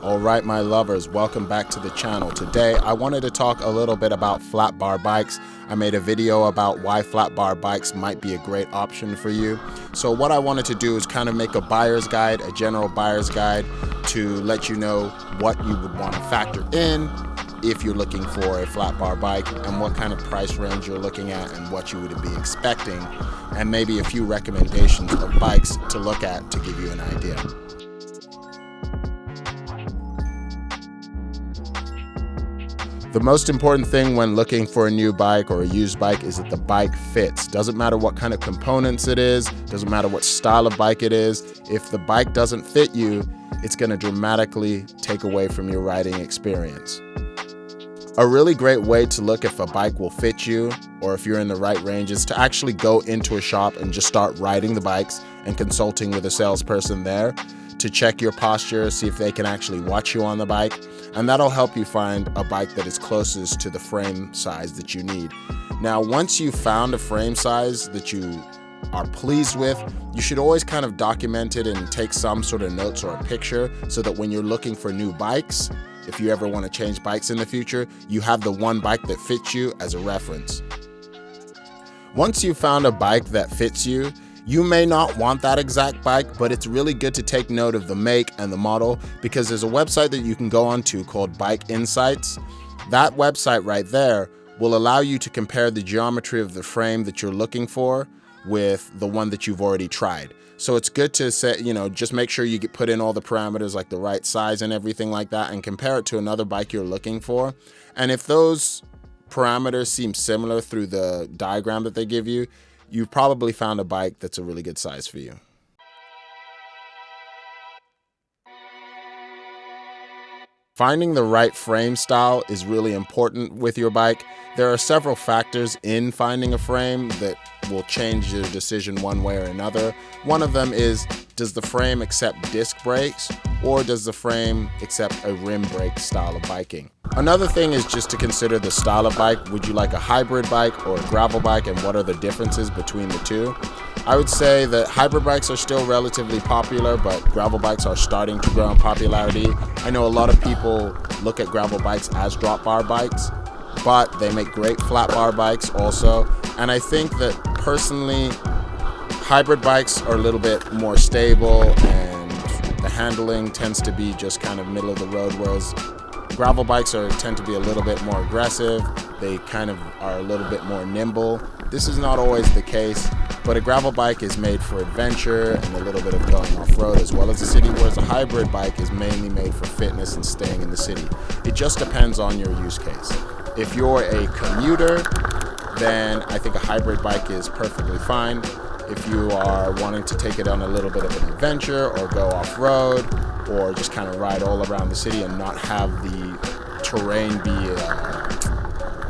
Alright my lovers, welcome back to the channel. Today I wanted to talk a little bit about flat bar bikes. I made a video about why flat bar bikes might be a great option for you. So what I wanted to do is kind of make a buyer's guide, a general buyer's guide, to let you know what you would want to factor in if you're looking for a flat bar bike and what kind of price range you're looking at and what you would be expecting, and maybe a few recommendations of bikes to look at to give you an idea. The most important thing when looking for a new bike or a used bike is that the bike fits. Doesn't matter what kind of components it is, doesn't matter what style of bike it is. If the bike doesn't fit you, it's going to dramatically take away from your riding experience. A really great way to look if a bike will fit you or if you're in the right range is to actually go into a shop and just start riding the bikes and consulting with a salesperson there to check your posture, see if they can actually watch you on the bike, and that'll help you find a bike that is closest to the frame size that you need. Now, once you've found a frame size that you are pleased with, you should always kind of document it and take some sort of notes or a picture so that when you're looking for new bikes, if you ever want to change bikes in the future, you have the one bike that fits you as a reference. Once you've found a bike that fits you, you may not want that exact bike, but it's really good to take note of the make and the model because there's a website that you can go onto called Bike Insights. That website right there will allow you to compare the geometry of the frame that you're looking for with the one that you've already tried. So it's good to say, just make sure you put in all the parameters like the right size and everything like that and compare it to another bike you're looking for. And if those parameters seem similar through the diagram that they give you, you've probably found a bike that's a really good size for you. Finding the right frame style is really important with your bike. There are several factors in finding a frame that will change your decision one way or another. One of them is, does the frame accept disc brakes or does the frame accept a rim brake style of biking? Another thing is just to consider the style of bike. Would you like a hybrid bike or a gravel bike, and what are the differences between the two? I would say that hybrid bikes are still relatively popular, but gravel bikes are starting to grow in popularity. I know a lot of people look at gravel bikes as drop bar bikes, but they make great flat bar bikes also. And I think that personally, hybrid bikes are a little bit more stable and the handling tends to be just kind of middle of the road, whereas gravel bikes tend to be a little bit more aggressive. They kind of are a little bit more nimble. This is not always the case, but a gravel bike is made for adventure and a little bit of going off-road as well as the city, whereas a hybrid bike is mainly made for fitness and staying in the city. It just depends on your use case. If you're a commuter, then I think a hybrid bike is perfectly fine. If you are wanting to take it on a little bit of an adventure or go off-road or just kind of ride all around the city and not have the terrain be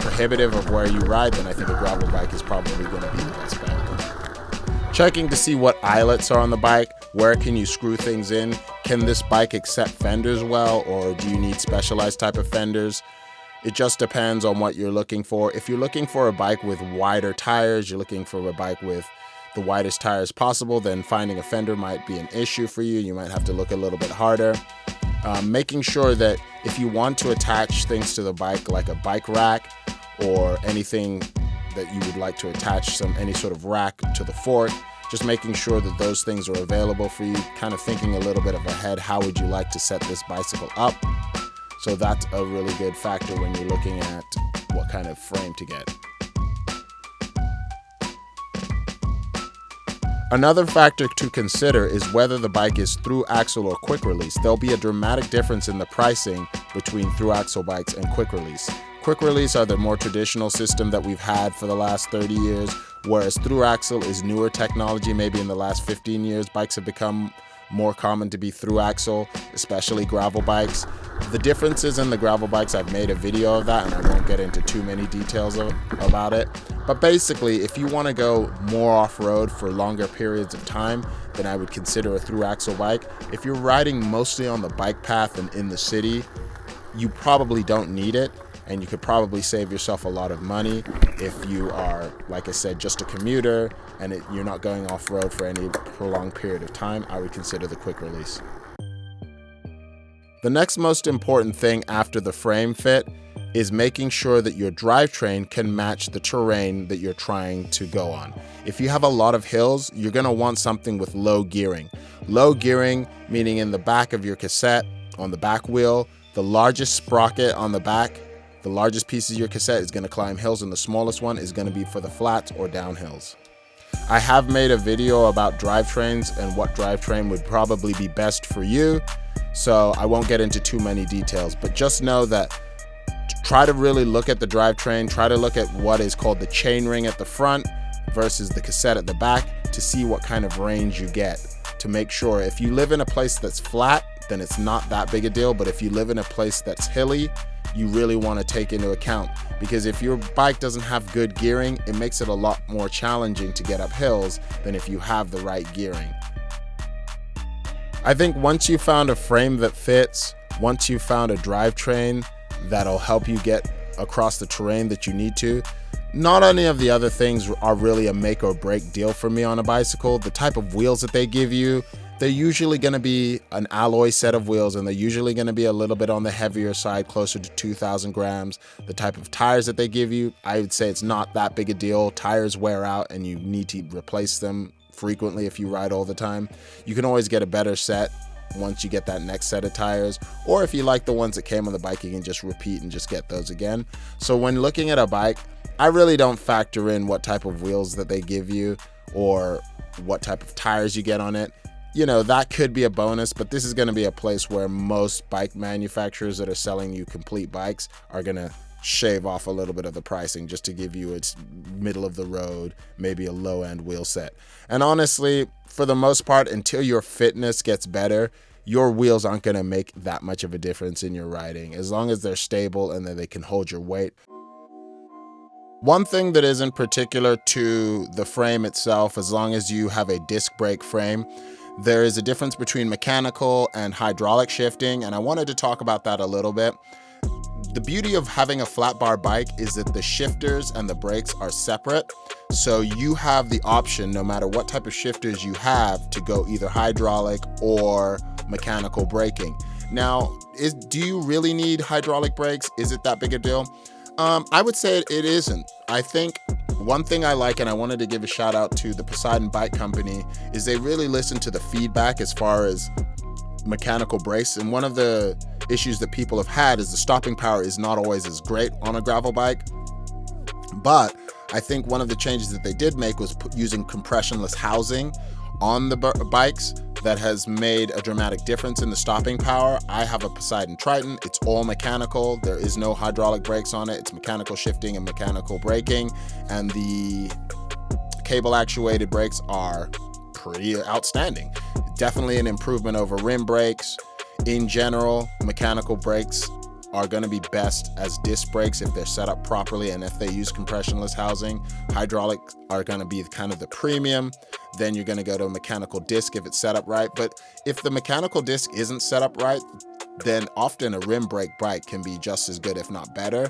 prohibitive of where you ride, then I think a gravel bike is probably going to be the best bet. Checking to see what eyelets are on the bike, where can you screw things in, can this bike accept fenders well, or do you need specialized type of fenders? It just depends on what you're looking for. If you're looking for a bike with wider tires, you're looking for a bike with the widest tires possible, then finding a fender might be an issue for you. You might have to look a little bit harder. Making sure that if you want to attach things to the bike, like a bike rack or anything that you would like to attach any sort of rack to the fork, just making sure that those things are available for you, kind of thinking a little bit of ahead, how would you like to set this bicycle up? So that's a really good factor when you're looking at what kind of frame to get. Another factor to consider is whether the bike is through axle or quick release. There'll be a dramatic difference in the pricing between through axle bikes and quick release. Quick release are the more traditional system that we've had for the last 30 years, whereas through axle is newer technology. Maybe in the last 15 years, bikes have become more common to be through axle, especially gravel bikes. The differences in the gravel bikes, I've made a video of that and I won't get into too many details about it. But basically, if you want to go more off-road for longer periods of time, then I would consider a through axle bike. If you're riding mostly on the bike path and in the city, you probably don't need it. And you could probably save yourself a lot of money if you are, like I said, just a commuter and you're not going off-road for any prolonged period of time. I would consider the quick release. The next most important thing after the frame fit is making sure that your drivetrain can match the terrain that you're trying to go on. If you have a lot of hills, you're gonna want something with low gearing. Low gearing, meaning in the back of your cassette, on the back wheel, the largest sprocket on the back, the largest piece of your cassette is gonna climb hills, and the smallest one is gonna be for the flats or downhills. I have made a video about drivetrains and what drivetrain would probably be best for you, so I won't get into too many details, but just know that try to really look at the drivetrain, try to look at what is called the chainring at the front versus the cassette at the back to see what kind of range you get, to make sure if you live in a place that's flat, then it's not that big a deal, but if you live in a place that's hilly, you really want to take into account, because if your bike doesn't have good gearing, it makes it a lot more challenging to get up hills than if you have the right gearing. I think once you found a frame that fits, once you found a drivetrain that'll help you get across the terrain that you need to, not any of the other things are really a make or break deal for me on a bicycle. The type of wheels that they give you, they're usually going to be an alloy set of wheels, and they're usually going to be a little bit on the heavier side, closer to 2,000 grams. The type of tires that they give you, I would say it's not that big a deal. Tires wear out and you need to replace them frequently if you ride all the time. You can always get a better set once you get that next set of tires, or if you like the ones that came on the bike, you can just repeat and just get those again. So when looking at a bike, I really don't factor in what type of wheels that they give you or what type of tires you get on it. You know, that could be a bonus, but this is going to be a place where most bike manufacturers that are selling you complete bikes are going to shave off a little bit of the pricing just to give you its middle of the road, maybe a low end wheel set. And honestly, for the most part, until your fitness gets better, your wheels aren't going to make that much of a difference in your riding, as long as they're stable and that they can hold your weight. One thing that isn't particular to the frame itself, as long as you have a disc brake frame, there is a difference between mechanical and hydraulic shifting, and I wanted to talk about that a little bit. The beauty of having a flat bar bike is that the shifters and the brakes are separate, so you have the option, no matter what type of shifters you have, to go either hydraulic or mechanical braking. Now, do you really need hydraulic brakes? Is it that big a deal? I would say it isn't. I think one thing I like, and I wanted to give a shout out to the Poseidon Bike Company, is they really listen to the feedback as far as mechanical brakes. And one of the issues that people have had is the stopping power is not always as great on a gravel bike. But I think one of the changes that they did make was using compressionless housing on the bikes that has made a dramatic difference in the stopping power. I have a Poseidon Triton. It's all mechanical. There is no hydraulic brakes on it. It's mechanical shifting and mechanical braking, and the cable actuated brakes are pretty outstanding. Definitely an improvement over rim brakes. In general, mechanical brakes are going to be best as disc brakes if they're set up properly and if they use compressionless housing. Hydraulic are going to be kind of the premium. Then you're going to go to a mechanical disc if it's set up right. But if the mechanical disc isn't set up right, then often a rim brake bike can be just as good, if not better.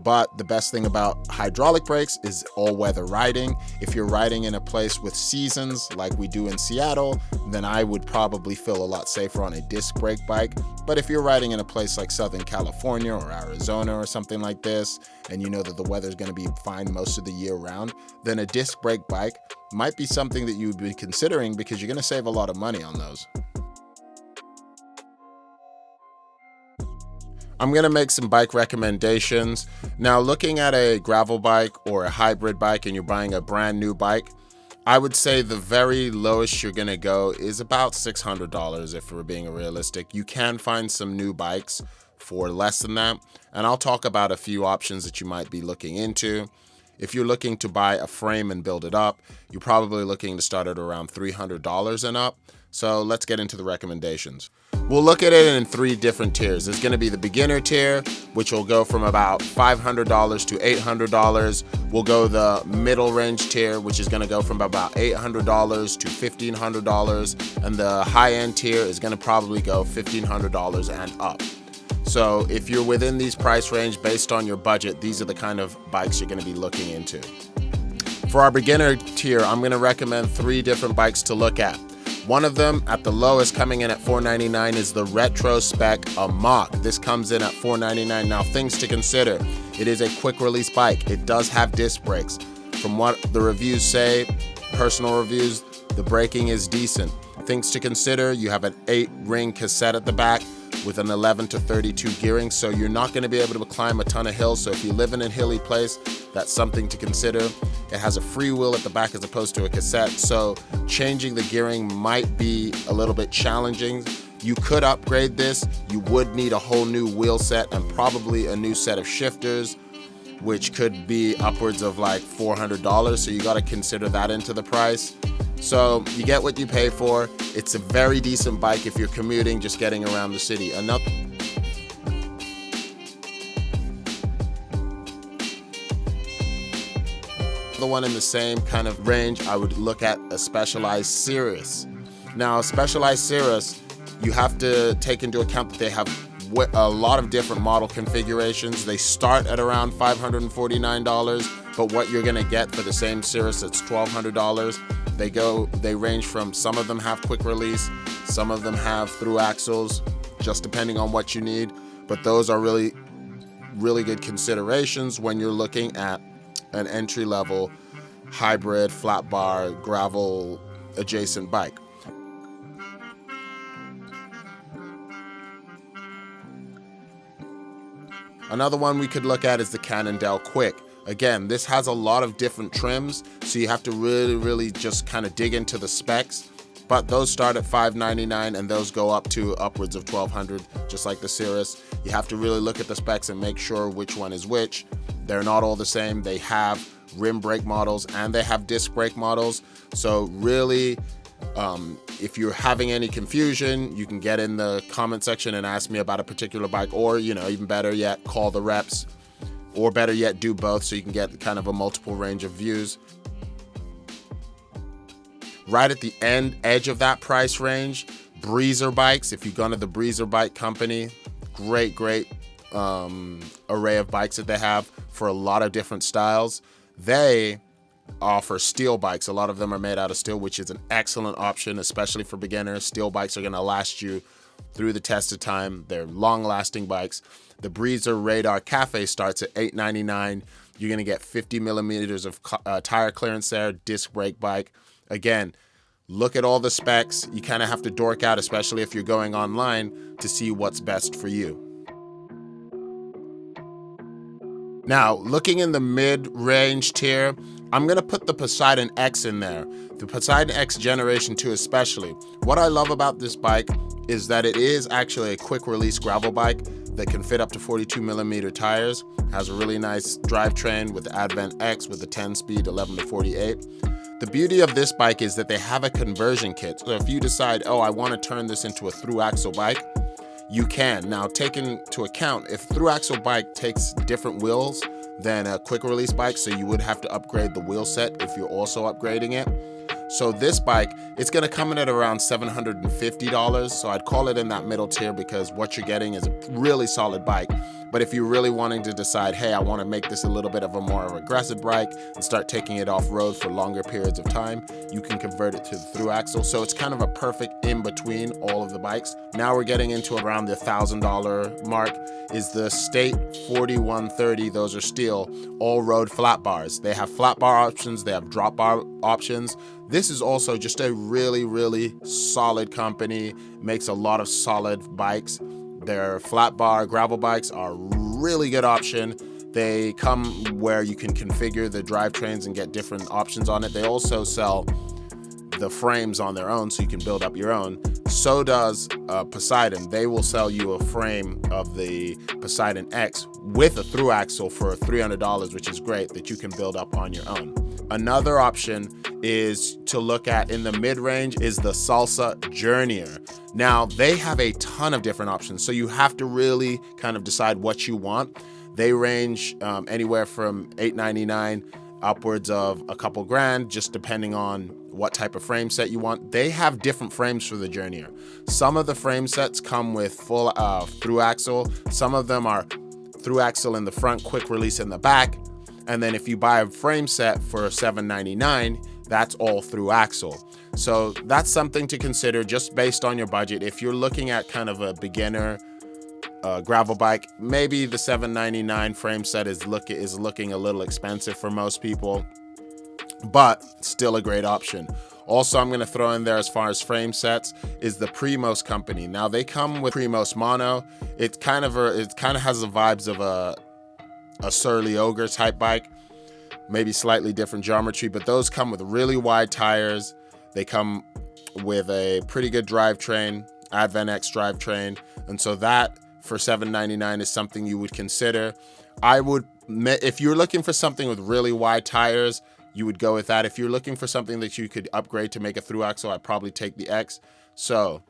But the best thing about hydraulic brakes is all-weather riding. If you're riding in a place with seasons like we do in Seattle, then I would probably feel a lot safer on a disc brake bike. But if you're riding in a place like Southern California or Arizona or something like this, and you know that the weather's going to be fine most of the year round, then a disc brake bike might be something that you would be considering, because you're going to save a lot of money on those. I'm going to make some bike recommendations. Now, looking at a gravel bike or a hybrid bike and you're buying a brand new bike, I would say the very lowest you're going to go is about $600 if we're being realistic. You can find some new bikes for less than that, and I'll talk about a few options that you might be looking into. If you're looking to buy a frame and build it up, you're probably looking to start at around $300 and up. So let's get into the recommendations. We'll look at it in 3 different tiers. There's going to be the beginner tier, which will go from about $500 to $800. We'll go the middle range tier, which is going to go from about $800 to $1,500. And the high end tier is going to probably go $1,500 and up. So if you're within these price range based on your budget, these are the kind of bikes you're going to be looking into. For our beginner tier, I'm going to recommend 3 different bikes to look at. One of them at the lowest, coming in at $499, is the Retrospec Amok. This comes in at $499. Now, things to consider: it is a quick release bike. It does have disc brakes. From what the reviews say, personal reviews, the braking is decent. Things to consider: you have an 8-ring cassette at the back with an 11 to 32 gearing, so you're not going to be able to climb a ton of hills. So if you live in a hilly place, that's something to consider. It has a freewheel at the back as opposed to a cassette, so changing the gearing might be a little bit challenging. You could upgrade this. You would need a whole new wheel set and probably a new set of shifters, which could be upwards of like $400, so you got to consider that into the price. So you get what you pay for. It's a very decent bike if you're commuting, just getting around the city. Another one in the same kind of range, I would look at a Specialized Cirrus. Now, a Specialized Cirrus, you have to take into account that they have a lot of different model configurations. They start at around $549, but what you're gonna get for the same Cirrus, it's $1,200. They range from, some of them have quick release, some of them have through axles, just depending on what you need. But those are really, really good considerations when you're looking at an entry-level hybrid, flat bar, gravel adjacent bike. Another one we could look at is the Cannondale Quick. Again, this has a lot of different trims, so you have to really just kind of dig into the specs. But those start at $599 and those go up to upwards of $1,200, just like the Cirrus. You have to really look at the specs and make sure which one is which. They're not all the same. They have rim brake models and they have disc brake models. So really, if you're having any confusion, you can get in the comment section and ask me about a particular bike, or, you know, even better yet, call the reps, or better yet, do both so you can get kind of a multiple range of views. Right at the edge of that price range, Breezer bikes. If you've gone to the Breezer Bike Company, great array of bikes that they have for a lot of different styles. They offer steel bikes. A lot of them are made out of steel, which is an excellent option, especially for beginners. Steel bikes are going to last you through the test of time. They're long-lasting bikes. The Breezer Radar Cafe starts at $899. You're going to get 50 millimeters of tire clearance there, disc brake bike. Again, look at all the specs. You kind of have to dork out, especially if you're going online, to see what's best for you. Now, looking in the mid-range tier, I'm going to put the Poseidon X in there. The Poseidon X Generation 2 especially. What I love about this bike is that it is actually a quick release gravel bike that can fit up to 42 millimeter tires. Has a really nice drivetrain with the Advent X with the 10-speed 11 to 48. The beauty of this bike is that they have a conversion kit. So if you decide, oh, I want to turn this into a through axle bike, you can. Now, take into account, if through axle bike takes different wheels than a quick release bike, so you would have to upgrade the wheel set if you're also upgrading it. So this bike, it's gonna come in at around $750. So I'd call it in that middle tier because what you're getting is a really solid bike. But if you're really wanting to decide, hey, I wanna make this a little bit of a more aggressive bike and start taking it off-road for longer periods of time, you can convert it to the through axle. So it's kind of a perfect in between all of the bikes. Now we're getting into around the $1,000 mark is the State 4130. Those are steel, all road flat bars. They have flat bar options, they have drop bar options. This is also just a really solid company, makes a lot of solid bikes. Their flat bar gravel bikes are a really good option. They come where you can configure the drivetrains and get different options on it. They also sell the frames on their own, so you can build up your own. So does Poseidon. They will sell you a frame of the Poseidon X with a through axle for $300, which is great, that you can build up on your own. Another option is to look at in the mid-range is the Salsa Journeyer. Now, they have a ton of different options, so you have to really kind of decide what you want. They range anywhere from $899 upwards of a couple grand, just depending on what type of frame set you want. They have different frames for the Journeyer. Some of the frame sets come with full through axle. Some of them are through axle in the front, quick release in the back. And then if you buy a frame set for $799, that's all through axle. So that's something to consider just based on your budget. If you're looking at kind of a beginner gravel bike, maybe the $799 frame set is looking a little expensive for most people, but still a great option. Also, I'm going to throw in there as far as frame sets is the Primos company. Now they come with Primos Mono. It kind of has the vibes of a Surly Ogre type bike, maybe slightly different geometry, but those come with really wide tires. They come with a pretty good drivetrain, Advent X drivetrain, and so that for $799 is something you would consider. If you're looking for something with really wide tires, you would go with that. If you're looking for something that you could upgrade to make a through axle, I'd probably take the X. So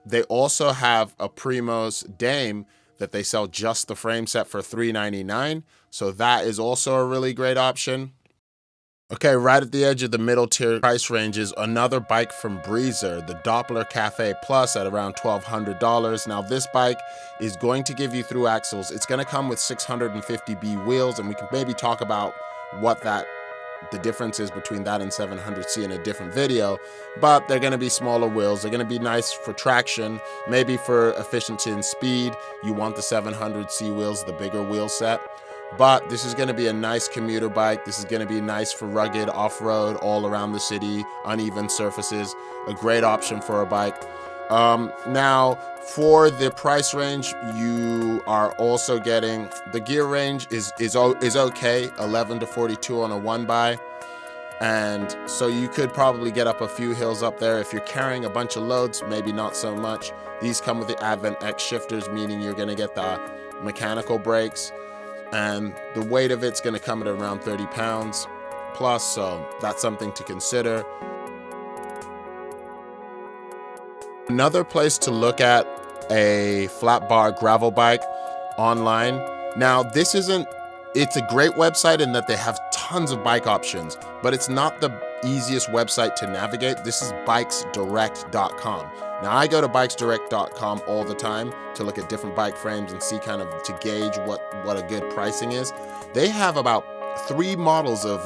they also have a Primos Dame that they sell just the frame set for $399. So that is also a really great option. Okay, right at the edge of the middle tier price range is another bike from Breezer, the Doppler Cafe Plus at around $1,200. Now this bike is going to give you through axles. It's going to come with 650B wheels, and we can maybe talk about what the difference is between that and 700C in a different video, but they're going to be smaller wheels. They're going to be nice for traction, maybe for efficiency and speed. You want the 700C wheels, the bigger wheel set. But this is going to be a nice commuter bike. This is going to be nice for rugged off-road, all around the city, uneven surfaces. A great option for a bike. Now, for the price range, you are also getting the gear range is okay, 11 to 42 on a one by, and so you could probably get up a few hills up there. If you're carrying a bunch of loads, maybe not so much. These come with the Advent X shifters, meaning you're going to get the mechanical brakes, and the weight of it's going to come at around 30 pounds plus, so that's something to consider. Another place to look at a flat bar gravel bike online. Now, it's a great website in that they have tons of bike options, but it's not the easiest website to navigate. This is bikesdirect.com. Now, I go to bikesdirect.com all the time to look at different bike frames and see kind of to gauge what a good pricing is. They have about 3 models of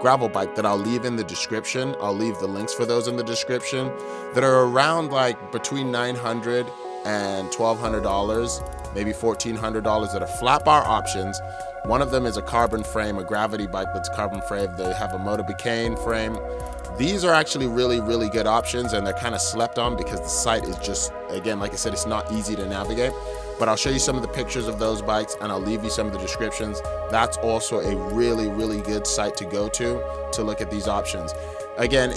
gravel bike that I'll leave in the description. I'll leave the links for those in the description that are around like between $900 and $1,200, maybe $1,400 that are flat bar options. One of them is a carbon frame, a gravity bike that's carbon frame. They have a Motobecane frame. These are actually really, really good options, and they're kind of slept on because the site is just, again, like I said, it's not easy to navigate. But I'll show you some of the pictures of those bikes, and I'll leave you some of the descriptions. That's also a really, really good site to go to look at these options. Again,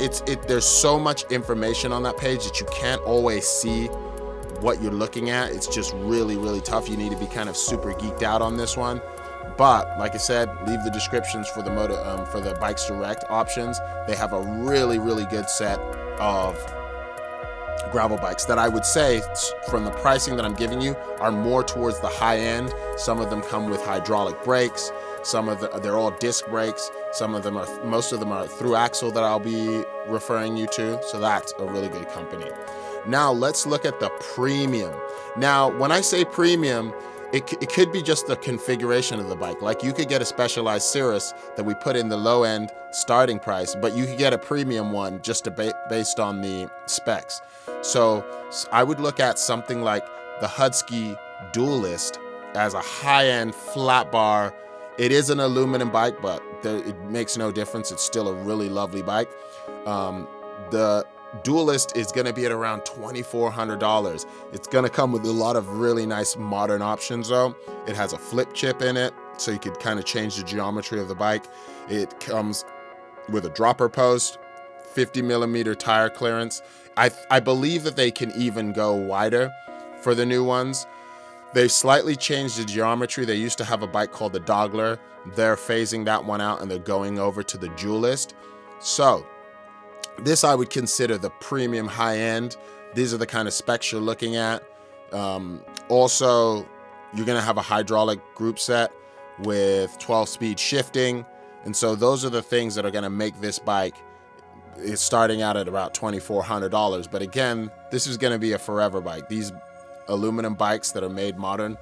there's so much information on that page that you can't always see what you're looking at. It's just really, really tough. You need to be kind of super geeked out on this one. But like I said, leave the descriptions for the Bikes Direct options. They have a really, really good set of gravel bikes that I would say, from the pricing that I'm giving you, are more towards the high end. Some of them come with hydraulic brakes. They're all disc brakes. Most of them are through axle that I'll be referring you to. So that's a really good company. Now let's look at the premium. Now, when I say premium, it could be just the configuration of the bike. Like, you could get a Specialized Cirrus that we put in the low end starting price, but you could get a premium one just based on the specs. So I would look at something like the Hudski Dualist as a high-end flat bar. It is an aluminum bike, but it makes no difference. It's still a really lovely bike. The Dualist is going to be at around $2,400. It's going to come with a lot of really nice modern options though. It has a flip chip in it, so you could kind of change the geometry of the bike. It comes with a dropper post, 50 millimeter tire clearance. I believe that they can even go wider for the new ones. They've slightly changed the geometry. They used to have a bike called the Dogler. They're phasing that one out and they're going over to the Dualist. So this I would consider the premium high end. These are the kind of specs you're looking at. Also, you're gonna have a hydraulic group set with 12-speed shifting. And so those are the things that are gonna make this bike, it's starting out at about $2,400. But again, this is gonna be a forever bike. These aluminum bikes that are made modern,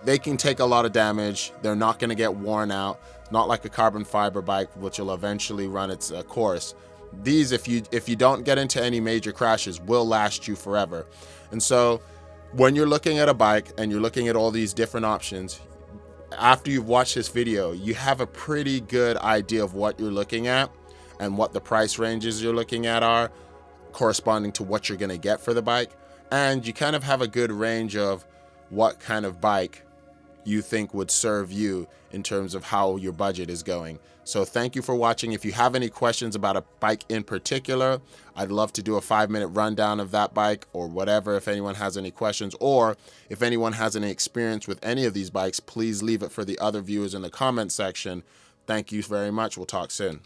they can take a lot of damage. They're not going to get worn out. Not like a carbon fiber bike, which will eventually run its course. These, if you don't get into any major crashes, will last you forever. And so when you're looking at a bike and you're looking at all these different options, after you've watched this video, you have a pretty good idea of what you're looking at and what the price ranges you're looking at are corresponding to what you're going to get for the bike. And you kind of have a good range of what kind of bike you think would serve you in terms of how your budget is going. So thank you for watching. If you have any questions about a bike in particular, I'd love to do a 5-minute rundown of that bike or whatever if anyone has any questions, or if anyone has any experience with any of these bikes, please leave it for the other viewers in the comment section. Thank you very much. We'll talk soon.